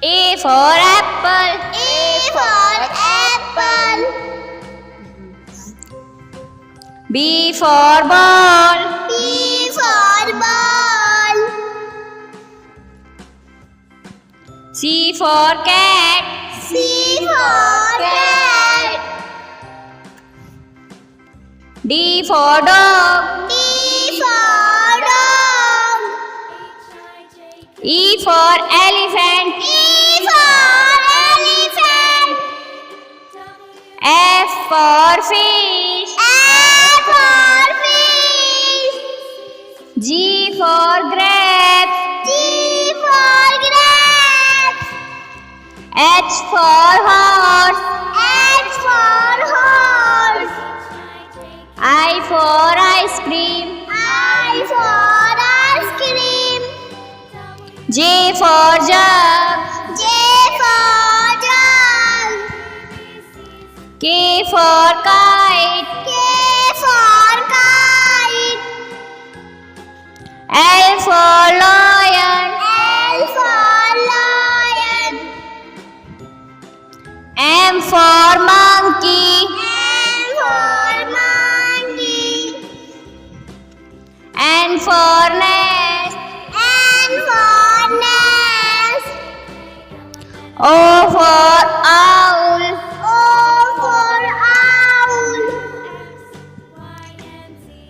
A for apple. A for apple. B for ball. B for ball. C for cat. C for cat. D for dog. D for dog. E for elephant. E for elephant. F for fish. F for fish. G for grapes. G for grapes. H for horse. H for horse. I for ice cream. I for ice cream. J for jug. J for jug. K for kite. K for kite. L for lion. L for lion. M for monkey. M for monkey. N for nest. N for nest. O for owl. O for owl.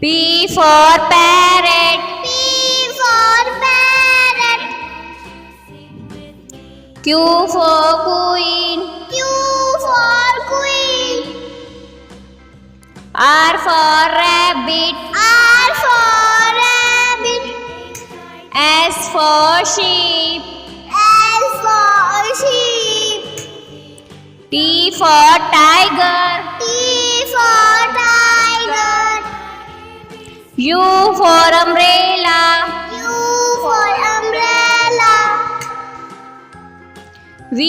P for parrot. P for parrot. Q for queen. Q for queen. R for rabbit. R for rabbit. S for sheep. S for sheep. T for tiger. T for tiger. U for umbrella. U for umbrella. V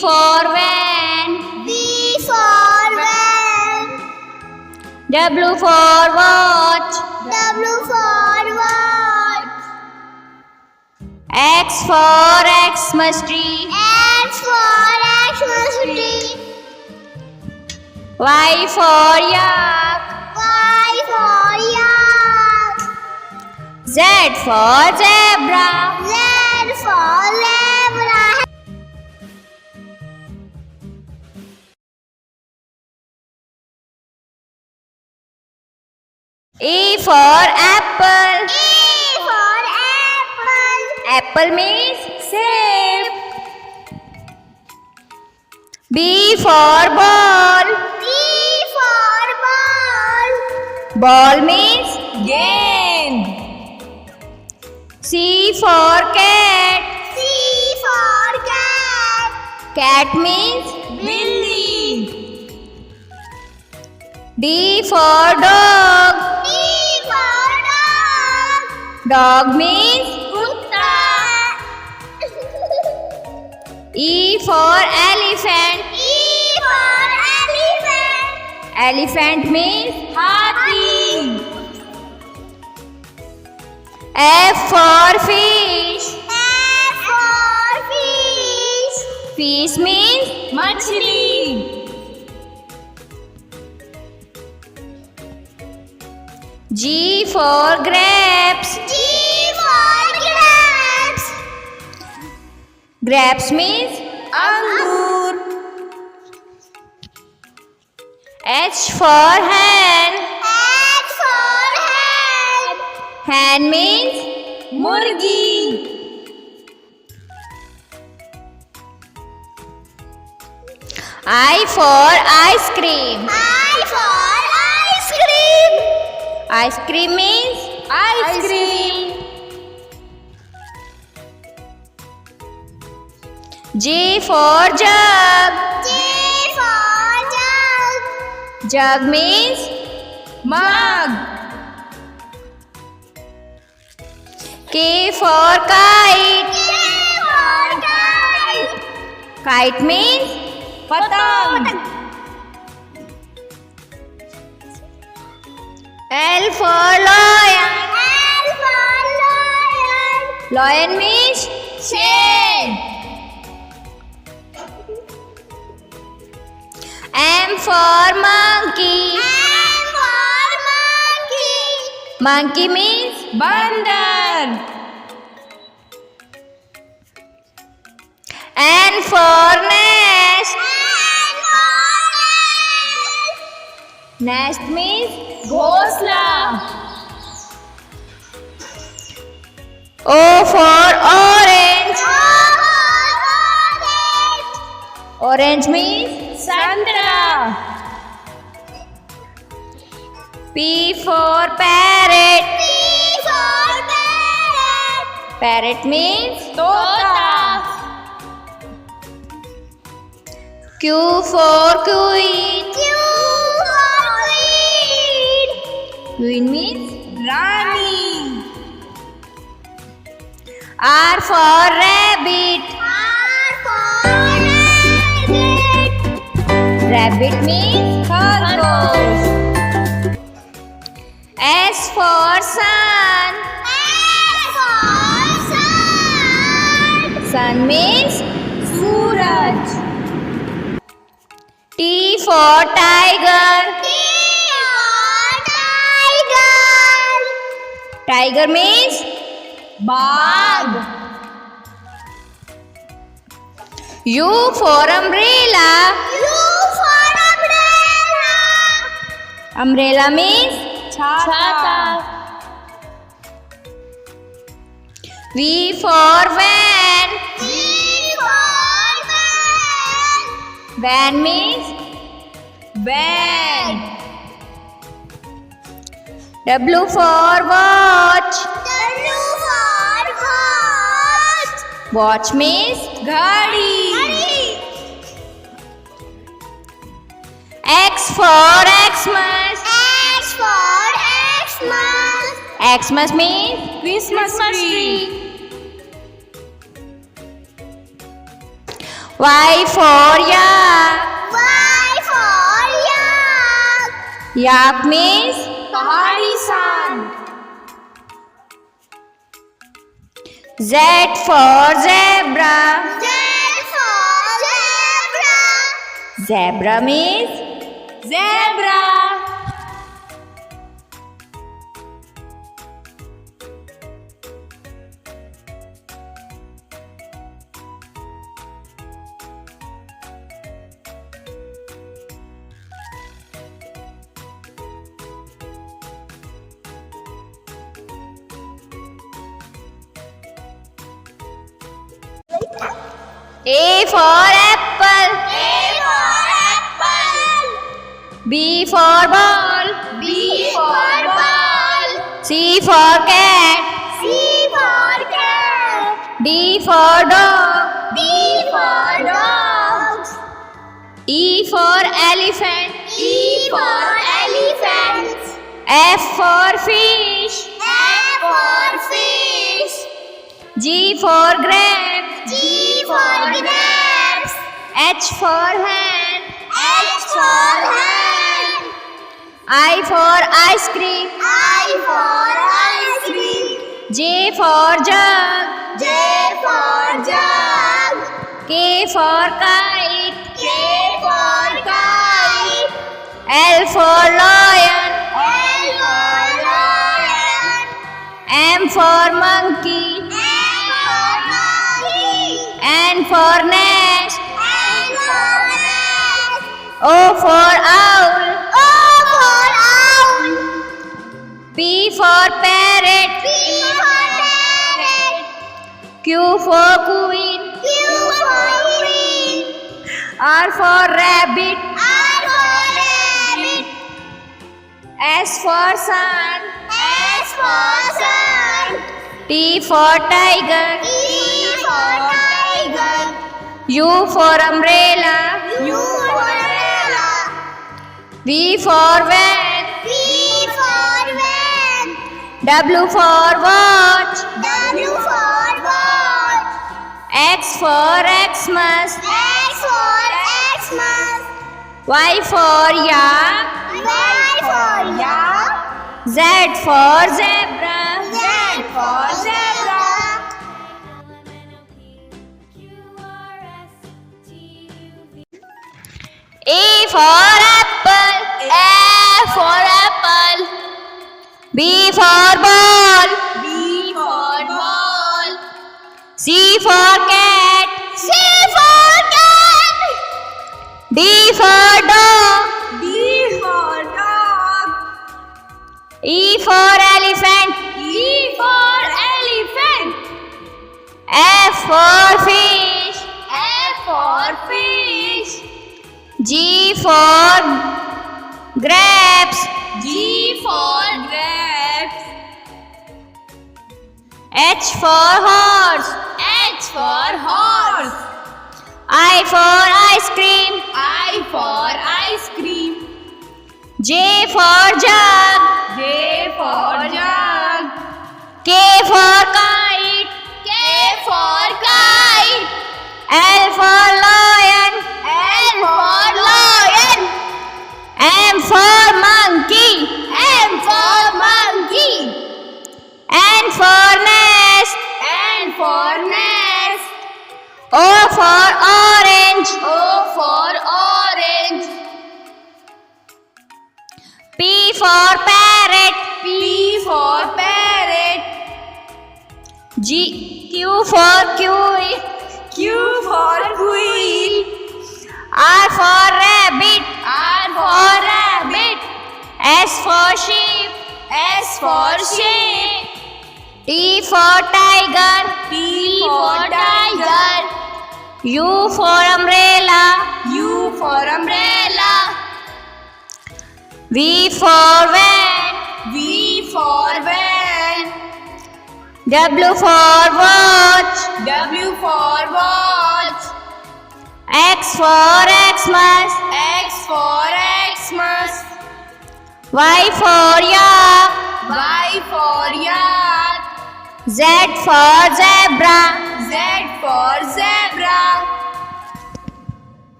for van. V for van. W for watch. W for watch. X for Xmas tree. X for Xmas tree. Y for yak. Y for yak. Z for zebra. Z for zebra. A for apple. A for apple. Apple means save. B for ball. B for ball. Ball means game. C for cat. C for cat. Cat means Billy. D for dog. D for dog. Dog means Kutta. E for elephant. E for elephant. Elephant means hathi. F for fish. F for fish. Fish means machli. G for grapes. G for grapes. Grapes means angur. H for hen. H for hen. Hen means murgi. I for ice cream. I for ice cream. Ice cream means ice cream. J for jug. J for jug. Jug means mug. K for kite. K for kite. Kite means patang. L for lion. L for lion. Lion means shade. for monkey. M for monkey. Monkey means bandar. N for nest. N for nest. Nest means ghosla. O for orange. O for orange. Orange means santra. P for parrot. P for parrot. Parrot means tota. Q for queen. Q for queen. Queen means Rani. R for rabbit. R for rabbit. Rabbit means khargosh. S for sun. S for sun. Sun means Suraj. T for tiger. T for tiger. Tiger means Bagh. U for umbrella. U for umbrella. Umbrella means chhata. V for van. V for van. Van means bag. W for watch. W for watch. Watch means ghadi. X for Xmas. X for Xmas. Xmas means Christmas tree. Y for yak. Y for yak. Yak means pahadi san. Z for zebra. Z for zebra. Zebra means zebra. A for apple. A for apple. B for ball. B for ball. C for cat. C for cat. D for dog. D for dogs. E for elephant. E for elephant. F for fish. F for fish. G for grapes. G for grapes. H for hand. H for hand. I for ice cream. I for ice cream. J for jug. J for jug. K for kite. K for kite. L for lion. L for lion. M for monkey. M for monkey. N for nest. N for nest. O for owl. O for owl. P for parrot. P for parrot. Q for queen. Q for queen. R for rabbit. R for rabbit. S for sun. S for sun. T for tiger. T for tiger. U for umbrella. U for umbrella. V for van. V for van. W for watch. W for watch. X for Xmas. X for Xmas. Y for yak. Y for yak. Z for zebra. Z for zebra. A for apple. B for ball. B for ball. C for cat. C for cat. D for dog. D for dog. E for elephant. E for elephant. F for fish. F for fish. G for grapes. G for grapes. H for horse. H for horse. I for ice cream. I for ice cream. J for jug. J for jug. K for kite. K for kite. L for lion. L for lion. M for monkey. M for monkey. N for nest. N for nest. O for orange. O for orange. P for parrot. P for parrot. Q for kiwi. Q for quail. R for rabbit. R for rabbit. S for sheep. S for sheep. T for tiger. T for tiger. U for umbrella. U for umbrella. V for van. V for van. W for watch. W for watch. X for Xmas. X for Xmas. Y for yak. Y for yak. Z for zebra. Z for zebra.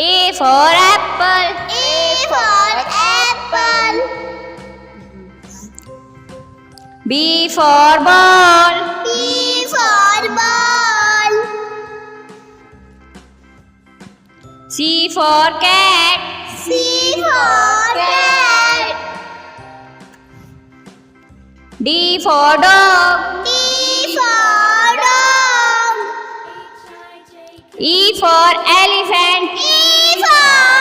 A for apple. A for apple. B for ball. B for ball. C for cat. C for cat. D for dog. D for dog. E for elephant. E for